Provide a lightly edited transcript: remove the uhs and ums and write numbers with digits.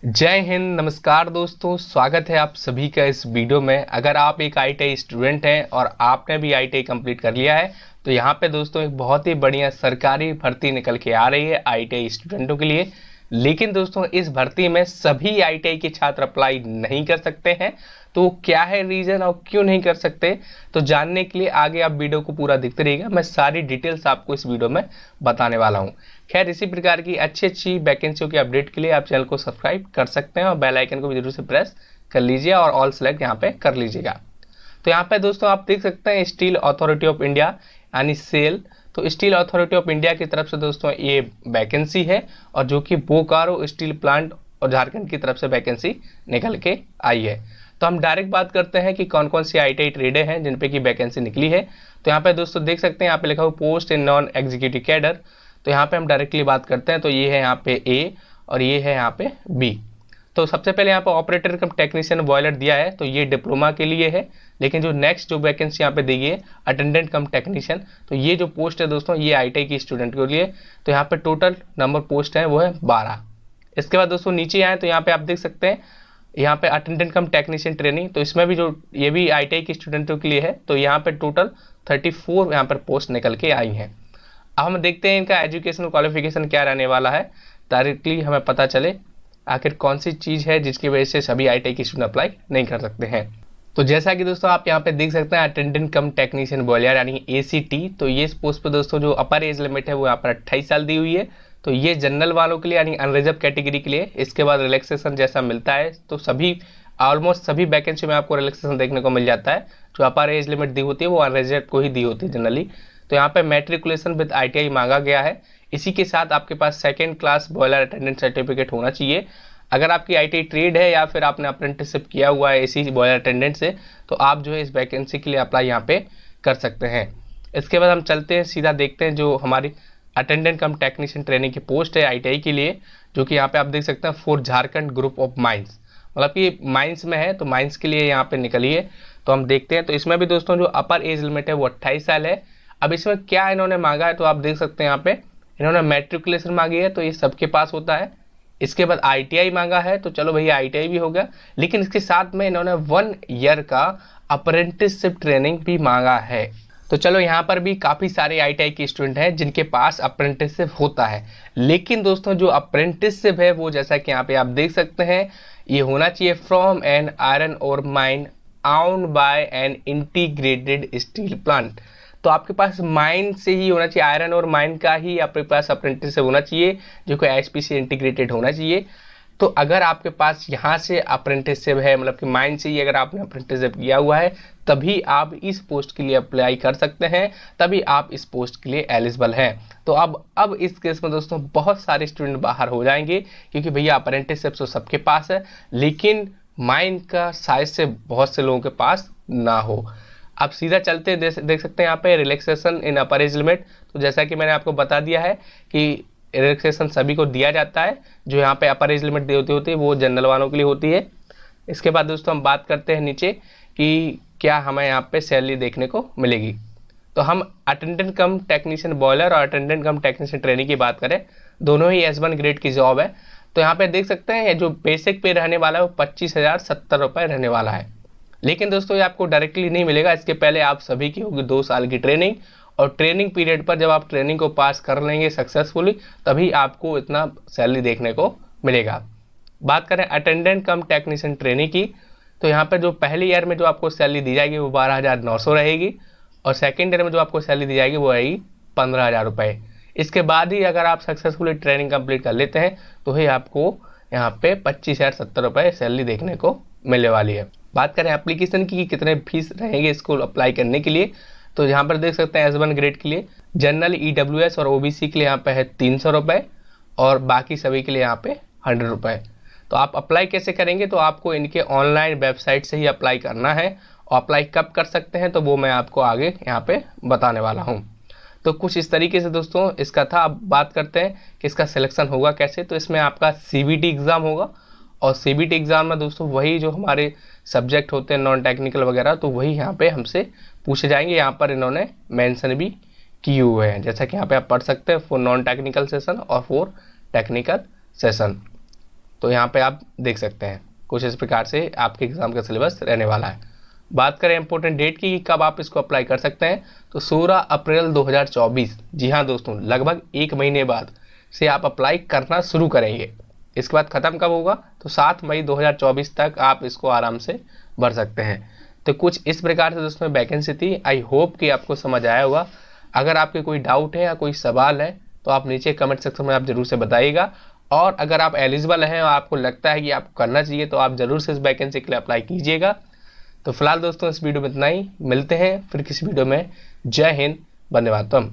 जय हिंद। नमस्कार दोस्तों, स्वागत है आप सभी का इस वीडियो में। अगर आप एक आईटीआई स्टूडेंट हैं और आपने भी आईटीआई कंप्लीट कर लिया है तो यहाँ पे दोस्तों एक बहुत ही बढ़िया सरकारी भर्ती निकल के आ रही है आईटीआई स्टूडेंटों के लिए। लेकिन दोस्तों इस भर्ती में सभी आईटीआई के छात्र अप्लाई नहीं कर सकते हैं। तो क्या है रीज़न और क्यों नहीं कर सकते, तो जानने के लिए आगे आप वीडियो को पूरा देखते रहिएगा। मैं सारी डिटेल्स आपको इस वीडियो में बताने वाला हूँ। खैर, इसी प्रकार की अच्छी अच्छी वैकेंसियों के अपडेट के लिए आप चैनल को सब्सक्राइब कर सकते हैं और बेल आइकन को भी जरूर से प्रेस कर लीजिए और ऑल सेलेक्ट यहाँ पे कर लीजिएगा। तो यहाँ पे दोस्तों आप देख सकते हैं स्टील अथॉरिटी ऑफ इंडिया यानी सेल। तो स्टील अथॉरिटी ऑफ इंडिया की तरफ से दोस्तों ये वैकेंसी है और जो कि बोकारो स्टील प्लांट और झारखंड की तरफ से वैकेंसी निकल के आई है। तो हम डायरेक्ट बात करते हैं कि कौन कौन सी आईटीआई ट्रेडें हैं जिन पे की वैकेंसी निकली है। तो यहाँ पे दोस्तों देख सकते हैं यहाँ पे लिखा हुआ post in non executive cadre. तो यहाँ पे हम डायरेक्टली बात करते हैं तो ये है यहाँ पे ए और ये है यहाँ पे बी। तो सबसे पहले यहाँ पे ऑपरेटर कम टेक्नीशियन बॉयलर दिया है तो ये डिप्लोमा के लिए है। लेकिन जो नेक्स्ट जो वैकेंसी यहाँ पे दी है अटेंडेंट कम टेक्नीशियन, तो ये जो पोस्ट है दोस्तों ये आईटीआई की स्टूडेंट के लिए। तो यहाँ पे टोटल नंबर पोस्ट है वो है 12। इसके बाद दोस्तों नीचे आए तो यहाँ पे आप देख सकते हैं यहाँ पे अटेंडेंट कम टेक्नीशियन ट्रेनिंग, तो इसमें भी जो ये भी आईटीआई के स्टूडेंटों के लिए है। तो यहाँ पे टोटल 34 यहाँ पर पोस्ट निकल के आई हैं। अब हम देखते हैं इनका एजुकेशनल क्वालिफिकेशन क्या रहने वाला है, डायरेक्टली हमें पता चले आखिर कौन सी चीज़ है जिसकी वजह से सभी आईटीआई के स्टूडेंट अप्लाई नहीं कर सकते हैं। तो जैसा कि दोस्तों आप यहाँ पे देख सकते हैं अटेंडेंट कम टेक्नीशियन बॉयलर यानी एसीटी, तो ये इस पोस्ट पे दोस्तों जो अपर एज लिमिट है वो यहाँ पर 28 साल दी हुई है। तो ये जनरल वालों के लिए यानी अनरिजर्व कैटेगरी के लिए। इसके बाद रिलैक्सेशन जैसा मिलता है तो सभी ऑलमोस्ट सभी वैकेंसी में आपको रिलैक्सेशन देखने को मिल जाता है। जो अपर एज लिमिट दी होती है वो अनरिजर्व को ही दी होती है जनरली। तो यहाँ पे मैट्रिकुलेशन विद आईटीआई मांगा गया है। इसी के साथ आपके पास second class boiler attendant certificate होना चाहिए। अगर आपकी आईटीआई ट्रेड है या फिर आपने अप्रेंटिसशिप किया हुआ है इसी बॉयलर अटेंडेंट से तो आप जो है इस वैकेंसी के लिए अप्लाई यहाँ पे कर सकते हैं। इसके बाद हम चलते हैं सीधा देखते हैं जो हमारी अटेंडेंट कम टेक्नीशियन ट्रेनिंग की पोस्ट है आईटीआई के लिए, जो कि यहाँ पे आप देख सकते हैं for Jharkhand group of mines, मतलब कि माइंस में है तो माइंस के लिए यहाँ पे निकली है। तो हम देखते हैं तो इसमें भी दोस्तों जो अपर एज लिमिट है वो 28 साल है। अब इसमें क्या इन्होंने मांगा है तो आप देख सकते हैं यहाँ पे इन्होंने मैट्रिकुलेशन मांगी है तो ये सबके पास होता है। इसके बाद आईटीआई मांगा है तो चलो भैया आईटीआई भी हो गया, लेकिन इसके साथ में इन्होंने 1 ईयर का अप्रेंटिसशिप ट्रेनिंग भी मांगा है। तो चलो यहाँ पर भी काफ़ी सारे आईटीआई के स्टूडेंट हैं जिनके पास अप्रेंटिसशिप होता है। लेकिन दोस्तों जो अप्रेंटिसशिप है वो जैसा कि यहाँ पे आप देख सकते हैं ये होना चाहिए from an iron ore mine owned by an integrated steel plant. तो आपके पास माइन से ही होना चाहिए, आयरन और माइन का ही आपके पास अप्रेंटिसशिप होना चाहिए जो कि आईएसपी से इंटीग्रेटेड होना चाहिए। तो अगर आपके पास यहाँ से अप्रेंटिसशिप है, मतलब कि माइन से ही अगर आपने अप्रेंटिसशिप किया हुआ है तभी आप इस पोस्ट के लिए अप्लाई कर सकते हैं, तभी आप इस पोस्ट के लिए एलिजिबल हैं। तो अब इस केस में दोस्तों बहुत सारे स्टूडेंट बाहर हो जाएंगे क्योंकि भैया अप्रेंटिसशिप तो सबके पास है लेकिन माइन का साइज से बहुत से लोगों के पास ना हो। अब सीधा चलते देख सकते हैं यहाँ पे रिलैक्सेशन इन अपर एज लिमिट। तो जैसा कि मैंने आपको बता दिया है कि रिलैक्सेशन सभी को दिया जाता है। जो यहाँ पे अपर एज लिमिट दी होती है वो जनरल वालों के लिए होती है। इसके बाद दोस्तों हम बात करते हैं नीचे कि क्या हमें यहाँ पे सैलरी देखने को मिलेगी। तो हम अटेंडेंट कम टेक्नीशियन बॉयलर और अटेंडेंट कम टेक्नीशियन ट्रेनिंग की बात करें, दोनों ही S1 ग्रेड की जॉब है। तो यहाँ पे देख सकते हैं जो बेसिक पे रहने वाला है वो 25,070 रुपये रहने वाला है। लेकिन दोस्तों ये आपको डायरेक्टली नहीं मिलेगा, इसके पहले आप सभी की होगी 2 साल की ट्रेनिंग और ट्रेनिंग पीरियड पर जब आप ट्रेनिंग को पास कर लेंगे सक्सेसफुली तभी आपको इतना सैलरी देखने को मिलेगा। बात करें अटेंडेंट कम टेक्नीशियन ट्रेनिंग की तो यहाँ पर जो पहले ईयर में जो आपको सैलरी दी जाएगी वो 12,900 रहेगी और सेकेंड ईयर में जो आपको सैलरी दी जाएगी वो रहेगी 15,000 रुपये। इसके बाद ही अगर आप सक्सेसफुली ट्रेनिंग कंप्लीट कर लेते हैं तो ही आपको यहाँ पे 25,070 रुपये सैलरी देखने को मिलने वाली है। बात करें एप्लीकेशन की कितने फीस रहेंगे इसको अप्लाई करने के लिए, तो यहाँ पर देख सकते हैं S1 ग्रेड के लिए जनरल EWS और OBC के लिए यहाँ पे है 300 रुपये और बाकी सभी के लिए यहाँ पे 100 रुपये। तो आप अप्लाई कैसे करेंगे, तो आपको इनके ऑनलाइन वेबसाइट से ही अप्लाई करना है और अप्लाई कब कर सकते हैं तो वो मैं आपको आगे यहाँ पे बताने वाला हूँ। तो कुछ इस तरीके से दोस्तों इसका था। अब बात करते हैं कि इसका सिलेक्शन होगा कैसे। तो इसमें आपका CBT एग्ज़ाम होगा और CBT एग्ज़ाम में दोस्तों वही जो हमारे सब्जेक्ट होते हैं नॉन टेक्निकल वगैरह तो वही यहाँ पे हमसे पूछे जाएंगे। यहाँ पर इन्होंने मेंशन भी किए हुए हैं, जैसा कि यहाँ पे आप पढ़ सकते हैं फॉर नॉन टेक्निकल सेशन और फॉर टेक्निकल सेशन। तो यहाँ पे आप देख सकते हैं कुछ इस प्रकार से आपके एग्ज़ाम का सिलेबस रहने वाला है। बात करें इंपॉर्टेंट डेट की, कब आप इसको अप्लाई कर सकते हैं, तो 16 अप्रैल 2024, जी हाँ दोस्तों, लगभग 1 महीने बाद से आप अप्लाई करना शुरू करेंगे। इसके बाद ख़त्म कब होगा, तो 7 मई 2024 तक आप इसको आराम से भर सकते हैं। तो कुछ इस प्रकार से दोस्तों वैकेंसी थी। आई होप कि आपको समझ आया होगा। अगर आपके कोई डाउट है या कोई सवाल है तो आप नीचे कमेंट सेक्शन में आप ज़रूर से बताइएगा। और अगर आप एलिजिबल हैं और आपको लगता है कि आपको करना चाहिए तो आप ज़रूर से इस वैकेंसी के लिए अप्लाई कीजिएगा। तो फिलहाल दोस्तों इस वीडियो में इतना ही, मिलते हैं फिर किसी वीडियो में। जय हिंद, वंदे मातरम।